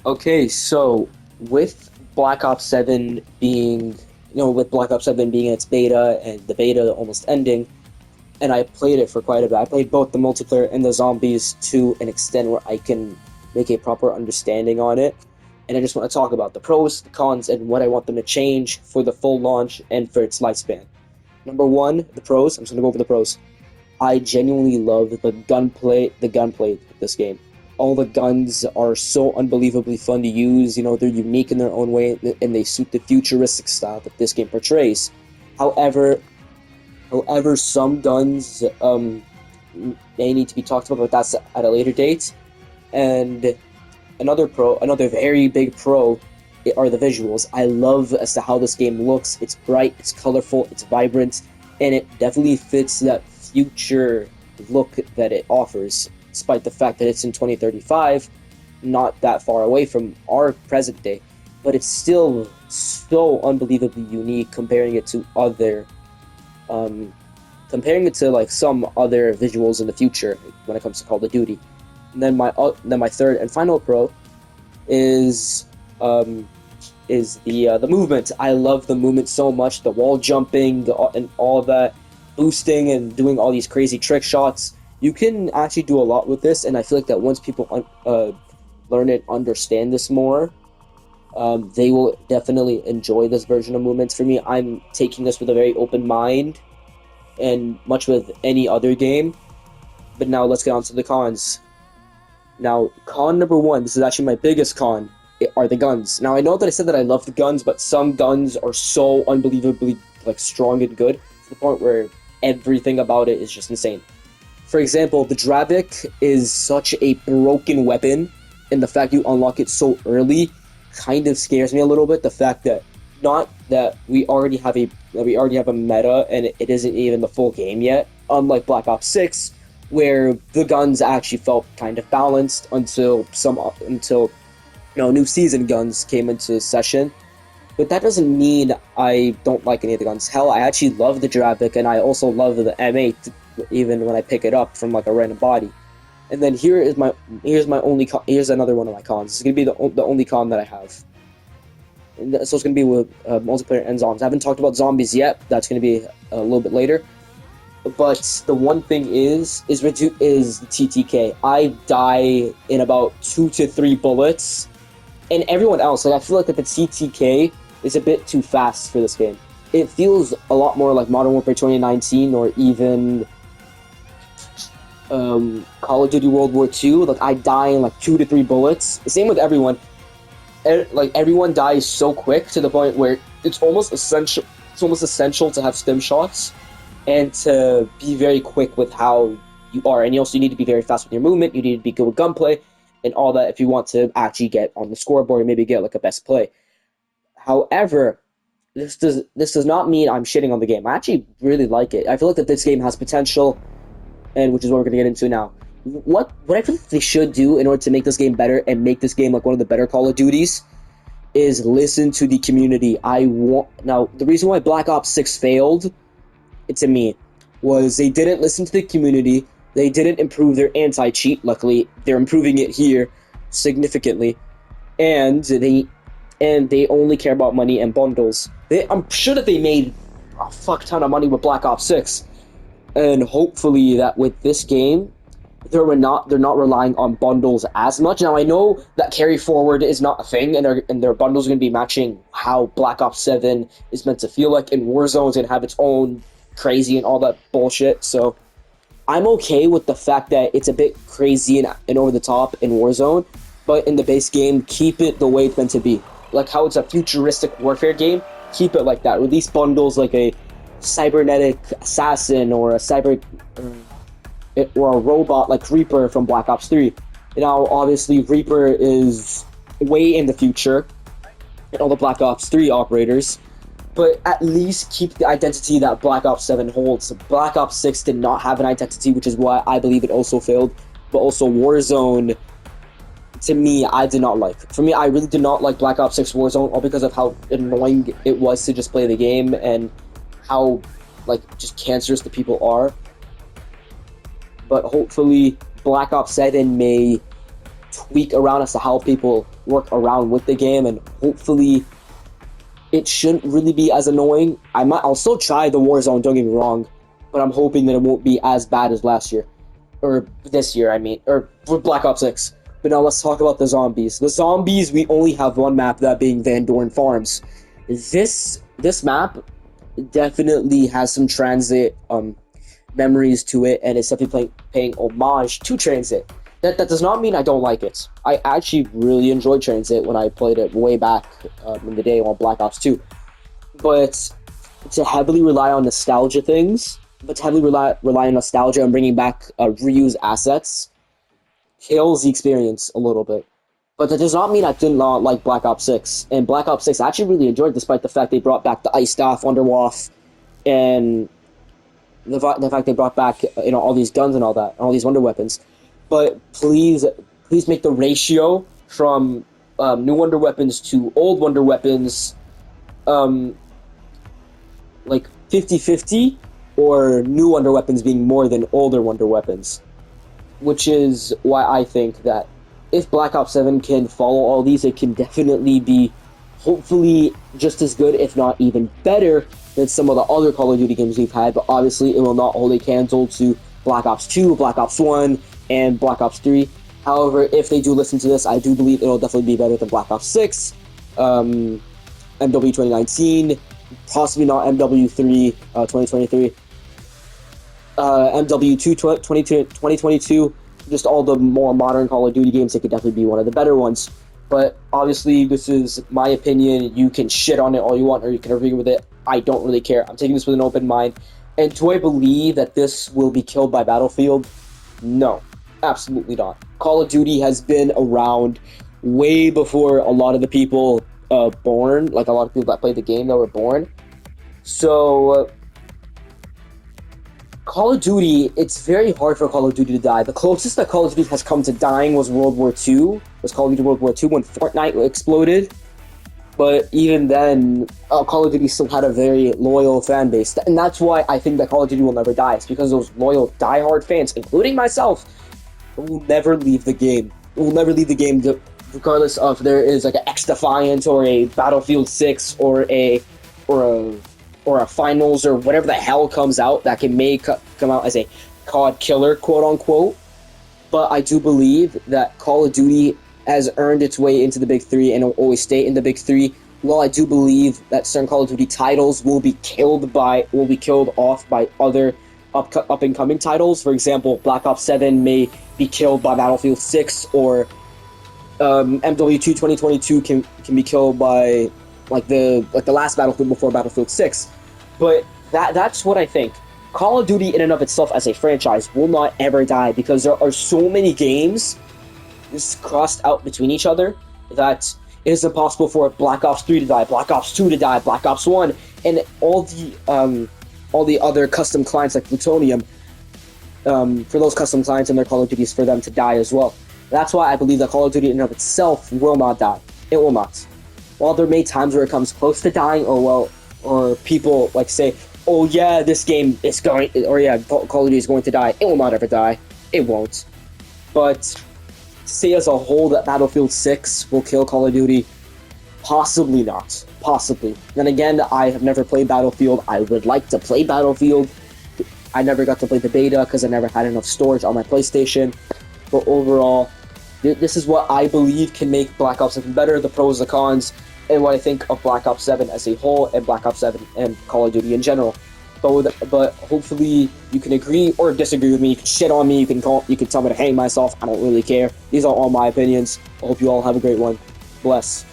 Okay, so with Black Ops 7 being, with Black Ops 7 being in its beta and the beta almost ending, and I played it for quite a bit. I played both the multiplayer and the zombies to an extent where I can make a proper understanding on it. And I just want to talk about the pros, the cons, and what I want them to change for the full launch and for its lifespan. Number one, the pros. I'm just going to go over the pros. I genuinely love the gunplay of this game. All the guns are so unbelievably fun to use. They're unique in their own way, and they suit the futuristic style that this game portrays. However, some guns may need to be talked about, but that's at a later date. And another very big pro, are the visuals. I love as to how this game looks. It's bright, it's colorful, it's vibrant, and it definitely fits that future look that it offers, despite the fact that it's in 2035, not that far away from our present day. But it's still so unbelievably unique comparing it to like some other visuals in the future when it comes to Call of Duty. And then my third and final pro is the movement. I love the movement so much. The wall jumping and all that, boosting and doing all these crazy trick shots. You can actually do a lot with this, and I feel like that once people learn and understand this more, they will definitely enjoy this version of movements. For me, I'm taking this with a very open mind, and much with any other game. But now let's get on to the cons. Now, con number one, this is actually my biggest con, are the guns. Now, I know that I said that I love the guns, but some guns are so unbelievably strong and good to the point where everything about it is just insane. For example, the Dravik is such a broken weapon, and the fact you unlock it so early kind of scares me a little bit. The fact that not that we already have a meta and it isn't even the full game yet, unlike Black Ops 6, where the guns actually felt kind of balanced until new season guns came into session. But that doesn't mean I don't like any of the guns. Hell, I actually love the Dravik, and I also love the M8, even when I pick it up from like a random body. And then here's another one of my cons. This is gonna be the only con that I have. So it's gonna be with multiplayer and zombies. I haven't talked about zombies yet. That's gonna be a little bit later. But the one thing is the TTK. I die in about 2 to 3 bullets, and everyone else, I feel like that the TTK is a bit too fast for this game. It feels a lot more like Modern Warfare 2019 or even Call of Duty World War II. Like, I die in 2 to 3 bullets. The same with everyone. Everyone dies so quick to the point where it's almost essential. It's almost essential to have stim shots and to be very quick with how you are. And you also need to be very fast with your movement. You need to be good with gunplay and all that if you want to actually get on the scoreboard and maybe get a best play. However, this does not mean I'm shitting on the game. I actually really like it. I feel like that this game has potential, and which is what we're going to get into now. What I think they should do in order to make this game better and make this game one of the better Call of Duties is listen to the community. Now, the reason why Black Ops 6 failed, to me, was they didn't listen to the community. They didn't improve their anti-cheat. Luckily, they're improving it here significantly, and they only care about money and bundles. I'm sure that they made a fuck ton of money with Black Ops 6, and hopefully that with this game, they're not relying on bundles as much. Now, I know that carry forward is not a thing, and their bundles are going to be matching how Black Ops 7 is meant to feel like, and Warzone is going to have its own crazy and all that bullshit. So I'm okay with the fact that it's a bit crazy and over the top in Warzone, but in the base game, keep it the way it's meant to be. Like how it's a futuristic warfare game, keep it like that. Release bundles like a cybernetic assassin or a robot like Reaper from Black Ops 3. Now, obviously, Reaper is way in the future, and all the Black Ops 3 operators, but at least keep the identity that Black Ops 7 holds. Black Ops 6 did not have an identity, which is why I believe it also failed, but also Warzone, to me, I did not like. For me, I really did not like Black Ops 6 Warzone, all because of how annoying it was to just play the game, and how, just cancerous the people are. But hopefully, Black Ops 7 may tweak around as to how people work around with the game, and hopefully it shouldn't really be as annoying. I'll still try the Warzone, don't get me wrong, but I'm hoping that it won't be as bad as last year. Or this year, I mean. Or for Black Ops 6. But now let's talk about the zombies. The zombies, we only have one map, that being Van Dorn Farms. This map definitely has some Transit memories to it, and it's definitely paying homage to Transit. That does not mean I don't like it. I actually really enjoyed Transit when I played it way back in the day on Black Ops 2. But to heavily rely on nostalgia things, rely on nostalgia and bringing back reused assets kills the experience a little bit. But that does not mean I did not like Black Ops 6. And Black Ops 6 I actually really enjoyed, despite the fact they brought back the Ice Staff, Underwaff, and the fact they brought back all these guns and all that, all these wonder weapons. But please make the ratio from new wonder weapons to old wonder weapons like 50-50, or new wonder weapons being more than older wonder weapons. Which is why I think that if Black Ops 7 can follow all these, it can definitely be, hopefully, just as good, if not even better, than some of the other Call of Duty games we've had. But obviously, it will not hold a candle to Black Ops 2, Black Ops 1, and Black Ops 3. However, if they do listen to this, I do believe it'll definitely be better than Black Ops 6, MW 2019, possibly not MW3 2023, MW2 2022, just all the more modern Call of Duty games. It could definitely be one of the better ones. But obviously, this is my opinion. You can shit on it all you want, or you can agree with it. I don't really care. I'm taking this with an open mind. And do I believe that this will be killed by Battlefield? No, absolutely not. Call of Duty has been around way before a lot of the people born, like a lot of people that played the game that were born. So, Call of Duty, it's very hard for Call of Duty to die. The closest that Call of Duty has come to dying was World War II, was Call of Duty World War II when Fortnite exploded. But even then, Call of Duty still had a very loyal fan base. And that's why I think that Call of Duty will never die. It's because those loyal, diehard fans, including myself, will never leave the game. Will never leave the game, regardless of there is like an X-Defiant or a Battlefield 6 or a finals or whatever the hell comes out that can come out as a COD killer, quote unquote. But I do believe that Call of Duty has earned its way into the big three and will always stay in the big three. While I do believe that certain Call of Duty titles will be killed off by other up and coming titles. For example, Black Ops 7 may be killed by Battlefield 6, or MW2 2022 can be killed by the last Battlefield before Battlefield 6. But that's what I think. Call of Duty in and of itself as a franchise will not ever die, because there are so many games just crossed out between each other that it is impossible for Black Ops 3 to die, Black Ops 2 to die, Black Ops 1, and all the other custom clients like Plutonium, for those custom clients and their Call of Duties, for them to die as well. That's why I believe that Call of Duty in and of itself will not die. It will not. While there may be times where it comes close to dying, or people say, oh yeah, this game is going, or yeah, Call of Duty is going to die, it will not ever die. It won't. But say as a whole that Battlefield 6 will kill Call of Duty, possibly not. Possibly. Then again, I have never played Battlefield. I would like to play Battlefield. I never got to play the beta because I never had enough storage on my PlayStation. But overall, this is what I believe can make Black Ops 7 better, the pros, the cons, and what I think of Black Ops 7 as a whole, and Black Ops 7 and Call of Duty in general. But hopefully you can agree or disagree with me. You can shit on me. You can tell me to hang myself. I don't really care. These are all my opinions. I hope you all have a great one. Bless.